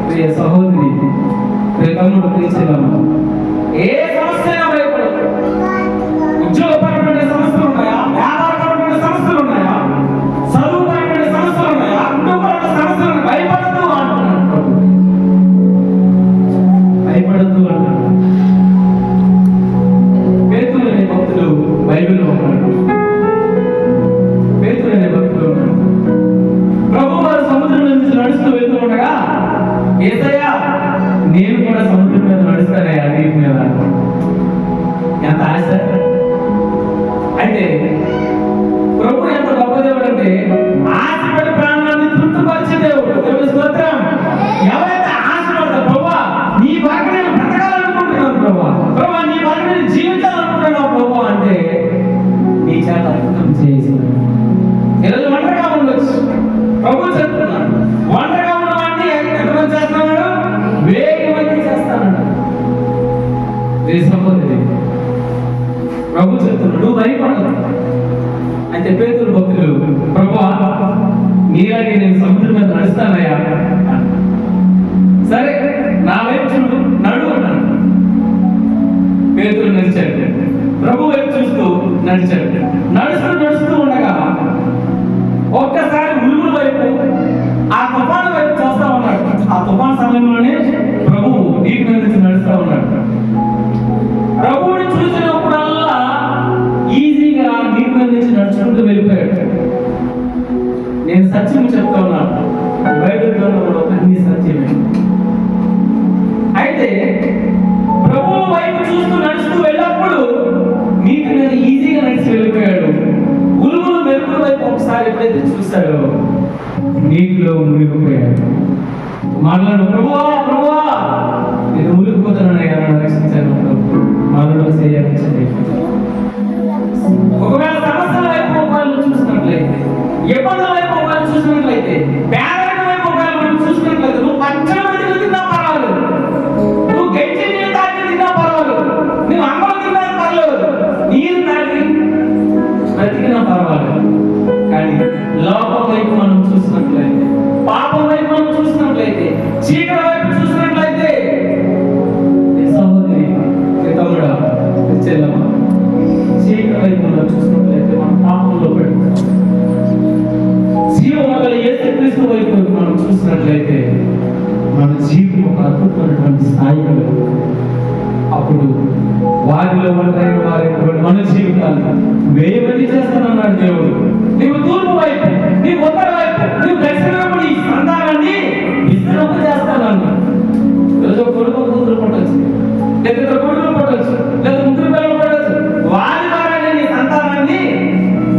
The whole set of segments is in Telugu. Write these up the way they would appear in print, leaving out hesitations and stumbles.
ప్రియ సహోదరి, ప్రియ తమ్ముడు, ప్రియ చెల్లెమ్మ, ఏ సమస్య భయపడదు. ఉద్యోగపరమైన సమస్యలు ఉన్నాయా, వ్యాపారపరమైన సమస్యలు ఉన్నాయా, చదువుపరమైన సమస్యలు ఉన్నాయా, కుటుంబపరమైన సమస్యలు భయపడద్దు అంటున్నాడు. భయపడద్దు అంటున్నాడు. పేతురు అనే భక్తుడు బైబిల్లో ఉన్నాడు. పేతురు అనే భక్తుడు ఉన్నాడు. ప్రభు వారు సముద్రం నుంచి నడుస్తూ వెళ్తూ ఉండగా, యేసయ్యా నేను కూడా సముద్రం మీద నడుస్తానయ్యా, నీటి మీద. ఎంత ఆశ! అయితే ప్రభు ఎంత గొప్ప దేవుడు అంటే, ఆశపడి ప్రాణాన్ని తృప్తిపరిచే దేవుడు. దేవుడి స్తోత్రం. ఎవరైతే ఆశపడతారో, ప్రభువా నీ కొరకు నేను బ్రతకాలనుకుంటున్నాను, ప్రభువా నీ కొరకు నేను జీవించాలనుకుంటున్నాను ప్రభువా అంటే, నీ చేత అద్భుతం చేసి. ఈరోజు ఒంటరిగా ఉండొచ్చు, ప్రభు చెప్తున్నాడు. ఒంటరిగా ఉన్నవాడిని ఎంతమంది చేస్తున్నాడు? 1000 మంది చేస్తానన్నాడు. ప్రభు చెప్తున్నాడు, నువ్వు భయపడదు. అయితే పేతురు భక్తులు, ప్రభువా నీలాగే నేను సముద్రం మీద నడుస్తానయ్యా. సరే నా వైపు చూడు, నడు అన్నాడు. పేతురు నడిచాడు. ప్రభు వైపు చూస్తూ నడిచాడు. నడుస్తూ ఉండగా ఒక్కసారి ఉరుముల వైపు, ఆ తుఫాను వైపు చూస్తా ఉన్నాడు. ఆ తుఫాను సమయంలోనే ప్రభు నీటి మీద నుంచి నడుస్తూ ఉన్నాడు. ప్రభువుని చూసినప్పుడల్లా ఈజీగా నీటి మీద నుంచి నడుచుకుంటూ వెళ్ళిపోయాడు. నేను సత్యం చెప్తా ఉన్నాను, బైబిల్ గ్రంథంలో అన్ని సత్యమే. అయితే ప్రభువు వైపు చూస్తూ నడుస్తూ వెళ్ళినప్పుడు నీటి మీద ఈజీగా నడిచి వెళ్ళిపోయాడు. ఉరుములు మెరుపుల వైపు ఒకసారి ఎప్పుడైతే చూస్తాడో నీటిలో మునిగిపోయాడు. మాట్లాడు, ప్రభువా ప్రభువా నేను మునిగిపోతున్నానయ్యా, నన్ను రక్షించాను. మనలో చేయాలి. ఒకవేళ సమస్యల వైపు ఒకవేళ చూసినట్లయితే, ఇబ్బందుల వైపు ఒకవేళ చూసినట్లయితే, పేదరికం వైపు ఒకవేళ మనం చూసినట్లయితే, నువ్వు పచ్చడి వెతికి తిన్నా పర్వాలేదు, నువ్వు గెంజి నీళ్ళు తాగి తిన్నా పర్వాలేదు, నువ్వు అమ్మలు తిన్నా పర్వాలేదు, నీరు తాగి బ్రతికినా పర్వాలేదు. కానీ లోపం వైపు మనం చూసినట్లయితే, పాపం వైపు మనం చూసినట్లయితే, చీకటి వైపు చూసినట్లయితే, సహోదరి తమ్ముడా చెల్లమ్మ, చీకటి వైపు మనం చూసినట్లయితే మనం పాపంలో పెడతాం. జీవముగల యేసుక్రీస్తు వైపు మనం చూసినట్లయితే మన జీవితం ఒక అద్భుతమైనటువంటి స్థాయిలో, అప్పుడు వారిలో ఒంటరైన వారైనటువంటి మన జీవితాలు 1000 మంది చేస్తానన్నాడు దేవుడు. నీవు తూర్పు వైపు, నీవు ఉత్తర వైపు, నీవు దక్షిణ వైపు నీ సంతానాన్ని విస్తరింప చేస్తానన్నాడు. రోజు కొడుకు కూతురు పుట్టచ్చు, లేదా కొడుకులు పుట్టచ్చు, లేదా ముగ్గురు పిల్లలు పుట్టచ్చు. వారి ద్వారానే నీ సంతానాన్ని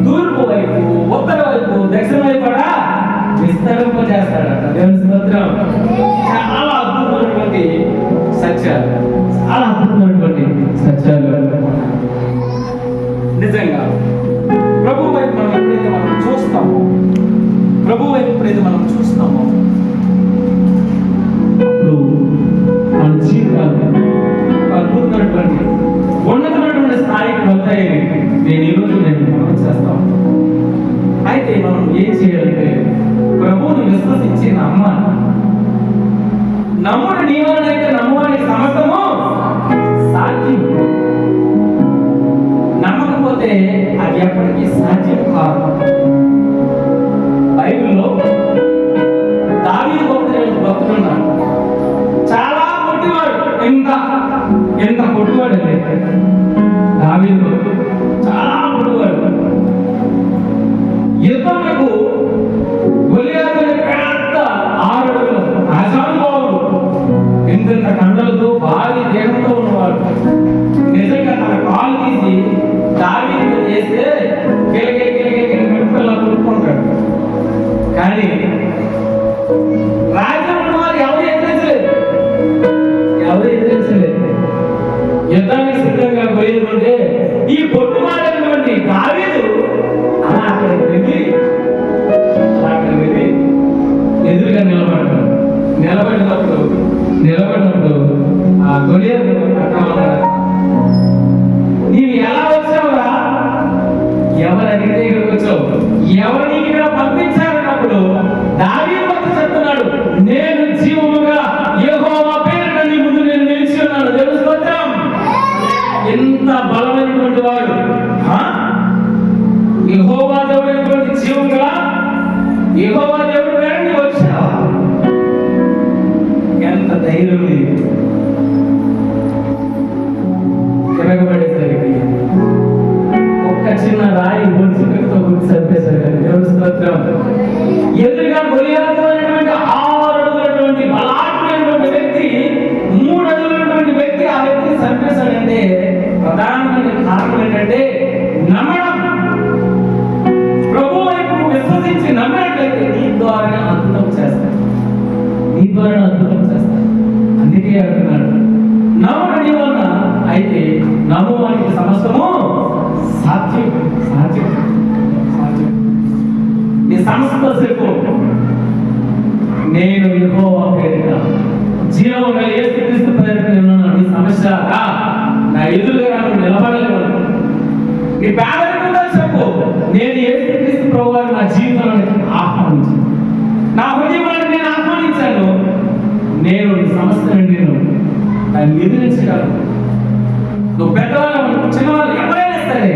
తూర్పు వైపు, ఉత్తర వైపు, దక్షిణ వైపు కూడా విస్తరింప చేస్తాడట. దేవుని స్తోత్రం. చాలా అద్భుతమైనటువంటి సత్యాలు, చాలా అద్భుతమైనటువంటి సత్యాలు. నిజంగా ప్రభు వైపు మనం ఎప్పుడైతే మనం చూస్తామో, ప్రభు వైపు ఎప్పుడైతే మనం చూస్తామో, అప్పుడు మన జీవితాలు అద్భుతమైనటువంటి ఉన్నతమైనటువంటి స్థాయికి వెళ్తాయని నేను మనం చేస్తాం. అయితే మనం ఏం చేయాలంటే, ప్రభువుని విశ్వసించి నమ్మాలి. నమ్ముడు నీవనైతే నమ్మువానికి సమస్తము సాధ్యం. నమ్మకపోతే అది ఎప్పటికీ సాధ్యం కాదు. బైబిల్లో దావీదు భక్తుడు ఉన్నాడు. చాలా కొట్టివాడు, ఎంత కొట్టివాడు అంటే దావీదు భక్తుడు చాలా కొట్టివాడు. యుద్ధములకు గొలియాతు అనే పెద్ద 6 అడుగుల అజానుభావుడు, ఇంత కండలతో భారీ దేహంతో ఉన్నవాడు. నిజంగా తన కాలు తీసి దావీదు చేస్తే కిలకిల కొట్టుకుంటాడు. కానీ రాజ్యం వారు ఎవరు ఎదిరించలేదు. యుద్ధానికి సిద్ధంగా పోయిందంటే ఈ పొట్టుమాడైనటువంటి దావీదు అలా అక్కడికి వెళ్ళి ఎదురుగా నిలబడినప్పుడు ఆ గొలియాతు నీవు ఎలా వచ్చావురా, ఎవరు అడిగితే ఇక్కడికి వచ్చావు, ఎవరిని ఇక్కడ పంపించాలన్నప్పుడు దావీదు భక్తుడు చెప్తున్నాడు, నేను జీవముగా బలమైనటువంటి వాడు, యెహోవా దేవుడైనటువంటి జీవం గల యెహోవా దేవుడు వేరండి వచ్చావా? ఎంత ధైర్యం లేదు. తిరగబడేసరికి ఒక్క చిన్న రాయి ఒడిసితో గుర్తు సరిపేసరికి దేవుడి స్తోత్రం. ఎదురుగా గొలియాతు అనేటువంటి 6 అడుగులటువంటి బలాఢ్యుడైనటువంటి వ్యక్తి, 3 అడుగులటువంటి వ్యక్తి ఆ వ్యక్తిని సరిపేశాడంటే ప్రధానమైన కారణం ఏంటంటే నమ్మడం. ప్రభు వైపు విశ్వసించి నమ్మినట్లయితే నీ ద్వారా అద్భుతం చేస్తాడు, నీ ద్వారా అద్భుతం చేస్తాడు. అందుకే అంటున్నాడు నమ్మని వలన అయితే నమ్మువానికి సమస్తము సాధ్యం. సాధ్యం సాధ్యం. నీ సమస్త సేపు నేను యెహోవా పేరిట జీవముగా యేసుక్రీస్తు పేరిట ఉన్నాను. నీ సమస్య నా ఎదురుగా నువ్వు నిలబడలేవు. నీ పేదరికంగా చెప్పు, నేను యేసుక్రీస్తు ప్రభువుని నా జీవితంలో ఆహ్వానించాను, నా హృదయంలో నేను ఆహ్వానించాను. నేను నీ సమస్యను నేను దాన్ని ఎదిరించగలను. నువ్వు పెద్దవాళ్ళు చిన్నవాళ్ళు ఎవరైనా సరే,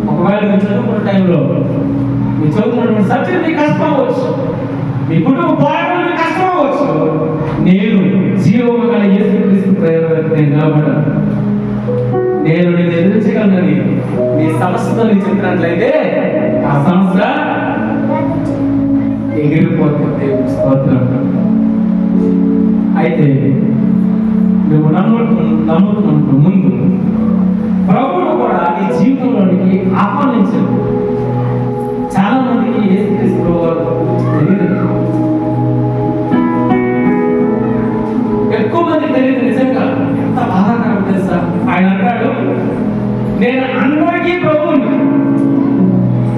ఒకవేళ మీరు చదువుకున్న టైంలో మీరు చదువుకున్నటువంటి సబ్జెక్ట్ మీకు కష్టం అవ్వచ్చు, మీ కుటుంబ పోరాటం మీకు కష్టం అవ్వచ్చు. నేను జీవము గల యేసుక్రీస్తు ప్రేరణకు నేను నిలబడ్డాను. నేను ఎదిరించగలనని నీ సమస్యతో నేను చెప్పినట్లయితే ఆ సమస్య ఎగిరిపోతుంది. స్తోత్రం. అయితే నువ్వు నమ్ముతున్న ముందు ప్రభువును కూడా నీ జీవితంలోనికి ఆహ్వానించదు. చాలా మందికి యేసుక్రీస్తు తెలియదు, ఎక్కువ మంది తెలియదు. నిజంగా ఎంత బాధాకరం తెలుసా? ఆయన అంటాడు, నేను అందరికీ ప్రభువుని,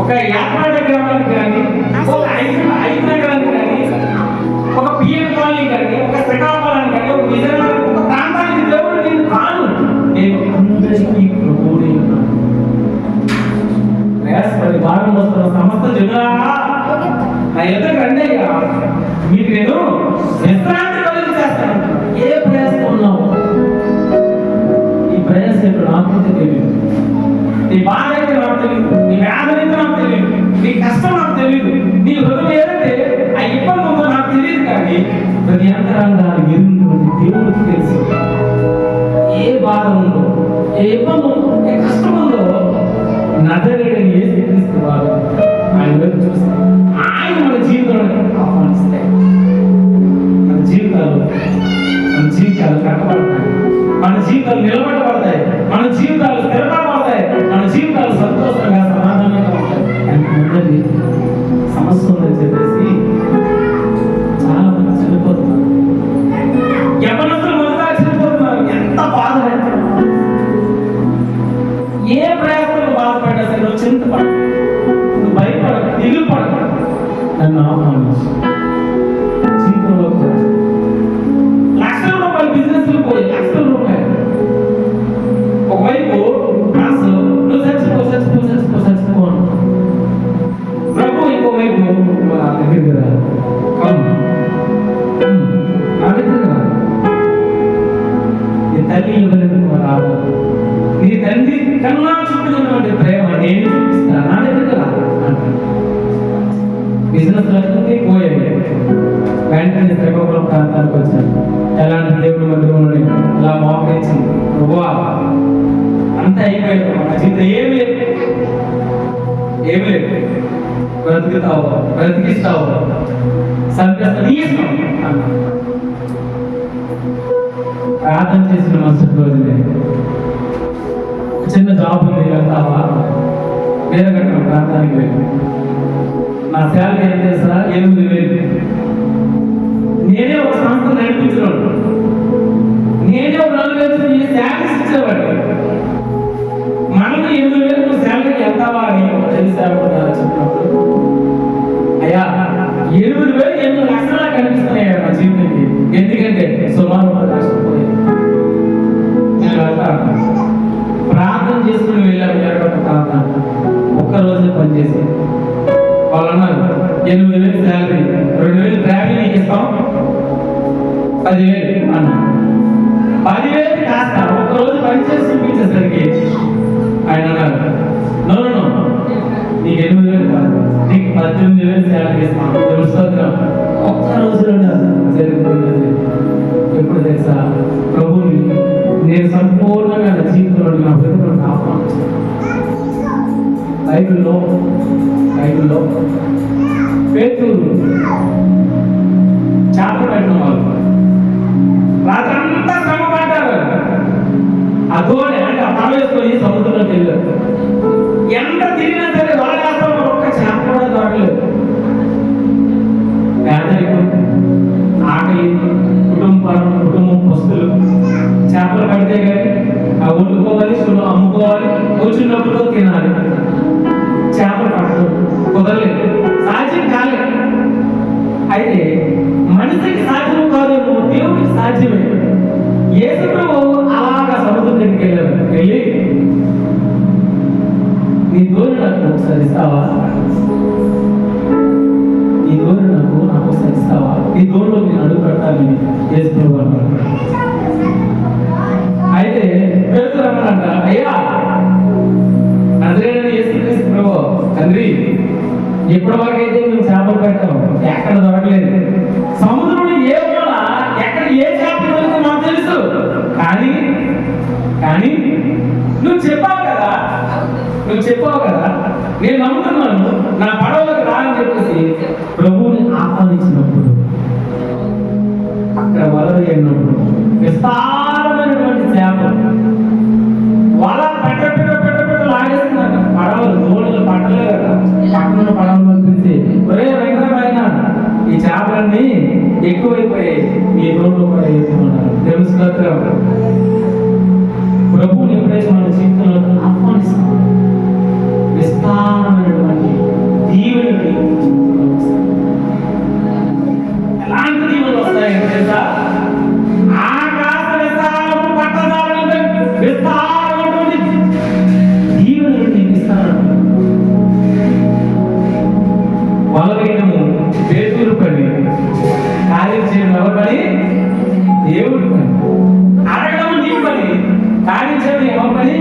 ఒక యాత్రాడ గ్రామానికి కానీ, ఒక ఐదు నగరానికి కానీ, ఒక పిఎం కాలనీ కానీ, ఒక శ్రీకాకుళానికి కానీ, ఒక విజయనగరం, ఒక ప్రాంతానికి దేవుడు నేను కాను, నేను అందరికీ ప్రభువుని ఉన్నాను. ప్రయాసపడి భారం వస్తున్న సమస్త జనులారా నా ఎదురు రండి, మీకు నేను విశ్రాంతి కలిగి చేస్తాను. ఏ ప్రయాసం ఉన్నావు? ఈ ప్రయాసం ఏంటో నాకు తెలియదు, నీ బాధ అయితే నాకు తెలియదు, నీ వ్యాధి అయితే నాకు తెలియదు, నీ కష్టం నాకు తెలియదు, నీ హృదయం ఏదంటే ఆ ఇబ్బంది ఉందో నాకు తెలియదు. కానీ ప్రతి అంతరంగాలు ఎదుగుతున్నటువంటి దేవుడికి తెలుసు. ఏ బాధ ఉందో, ఏ ఇబ్బంది ఉందో, ఏ కష్టం ఉందో నజరేయుడైన యేసుక్రీస్తు వారు ఆయన వైపు చూస్తే ఆయన మన జీవితంలో ఆహ్వానిస్తే మన జీవితాలు కట్టబడతాయి, మన జీవితాలు నిలబడబడతాయి, మన జీవితాలు స్థిరపడబడతాయి, మన జీవితాలు సంతోషంగా సమాధానంగా ఉంటాయి. ఎంతమంది సమస్య ఉందని చెప్పేసి చాలా మంది చనిపోతున్నారు. యవ్వనస్తులు మొదట చనిపోతున్నారు. ఎంత బాధ! ఏ ప్రయత్నం బాధపడ్డా సరే నువ్వు చింతపడ, నువ్వు భయపడ, దిగులు పడ, నన్ను ఆహ్వానించు. జీవితంలో లక్షల రూపాయలు బిజినెస్లు పోయి, లక్షల రూపాయలు ఒకవైపు నువ్వు చచ్చిపో ప్రభు, ఇంకోవైపు నా దగ్గర నీ తల్లి ఇవ్వలేదు, నీ తండ్రి కన్నా చూపినటువంటి ప్రేమ నేను చూపిస్తాను, నా దగ్గర బిజినెస్ లక్షలకి పోయాయి. వెంటనే శ్రీకాకుళం ప్రాంతానికి వచ్చాను. ఎలాంటి దేవుడి మందిరంలో ఇలా మోకరించి ప్రభువా అంతా అయిపోయాడు, నా జీవితం ఏమి లేదు, బ్రతికిస్తావు, సంతోషం నీ ఇష్టం అన్న. ప్రార్థన చేసిన మరుసటి రోజునే చిన్న జాబ్ ఉంది, వెళ్తావా? వేరే కట్టిన ప్రాంతానికి వెళ్ళి నా శాలరీ ఏం తెలుసా? 8,000. నేనే ఒక సంస్థ నడిపించడం, నేనే ఒక 4,000 శాలరీస్ ఇచ్చేవాడు. మనల్ని 8,000 శాలరీకి వెళ్తావా అని తెలిసారు చెప్పినప్పుడు, అయ్యా 7,000 లక్షలా కనిపిస్తున్నాయి నా జీవితానికి. ఎందుకంటే సుమారు 10 లక్షలు పోయాయి. నేను వెళ్తాను, ప్రార్థన చేసుకుని వెళ్ళాను. ఎరగొట్ట ప్రాంతాన్ని ఒక్కరోజే పనిచేసి వాళ్ళు అన్నారు 8,000 శాలరీ, 2,000 ట్రావెలింగ్ ఇస్తాం, 10,000 అన్నా. 10,000 కాస్త ఒక్కరోజు పనిచేసి చూపించేసరికి ఆయన అన్నారు, నో నో నో, నీకు 8,000 కాదు, నీకు 18,000 శాలరీ ఇస్తాను. తెలుసుకోవద్దాం. ఒక్క రోజులో జరిగిపోయింది. ఎప్పుడు తెలుసా, ప్రభుని నేను సంపూర్ణంగా నా జీవితంలో నా బ్రతుకులను ఆహ్వానించాను. బైబిల్లో పేతురు చేపలు పెట్టిన వాళ్ళు రాత్రంతా శ్రమ పడ్డారు. ఆ దోణి అంటే ఆ పడవ వేసుకొని సముద్రంలోకి వెళ్ళారు. ఎంత తిరిగినా సరే వలగాసం ఒక్క చేప కూడా దొరకలేదు. పేదరికం, ఆకలి, కుటుంబం పస్తులు, చేపలు పడితే కానీ ఆ వండుకోవాలి, అమ్ముకోవాలి, వచ్చినప్పుడు తినాలి. చేపలు పట్టడం కుదరలేదు, సాధ్యం కాలేదు. అయితే మనిషికి సాధ్యం కాదేమో, దేవుడికి సాధ్యమే. యేసు ప్రభువు అలాగా సముద్రం దగ్గరికి వెళ్ళారు. వెళ్ళి, నీ దోణి నాకు ఒకసారి ఇస్తావా, నీ దోణి నాకు ఒకసారి ఇస్తావా, నీ దోణిలో నేను అడుగు పెట్టాలని యేసు ప్రభు అన్నారు. అయితే పేతురు అన్నాడంట, అయ్యా నజరేయుడైన యేసుక్రీస్తు ప్రభు తండ్రి, ఇప్పటి వరకు అయితే మేము చేపలు పెట్టాం, ఎక్కడ దొరకలేదు. సముద్రంలో ఏ మూల ఎక్కడ ఏ చేప దొరికితే మాకు తెలుసు. కానీ నువ్వు చెప్పావు కదా, నేను నమ్ముతున్నాను, నా పడవలకు రాని చెప్పేసి ప్రభువుని ఆహ్వానించినప్పుడు అక్కడ వల వేయనప్పుడు విస్తారమైనటువంటి చేపలు వల పెట్ట లాగేస్తున్నారు. పడవలు దోణులు పట్టలేదు కదా, పక్కన పడవలు పిలిచి, ఒరే వెంకటమైన ఈ చేపలన్నీ ఎక్కువైపోయాయి, మీ దోణులు కూడా వేస్తున్నారు. తెలుసుకోవచ్చు, ప్రభువుని ఎప్పుడైతే మన జీవితంలో ఆహ్వానిస్తాం, విస్తారమైనటువంటి దీవెనలు ఎలాంటి దీవెనలు వస్తాయంటే తెలుసా, ఆకాశ విస్తారము పట్టదారులంటే విస్తారమైనటువంటి దీవెనలు నీకు ఇస్తాను. వల వేయడము పేతురు పని, కార్యం చేయడం ఎవరి పని? దేవుడి పని. అడగడం నీ పని, కార్యం చేయడం ఎవరి పని?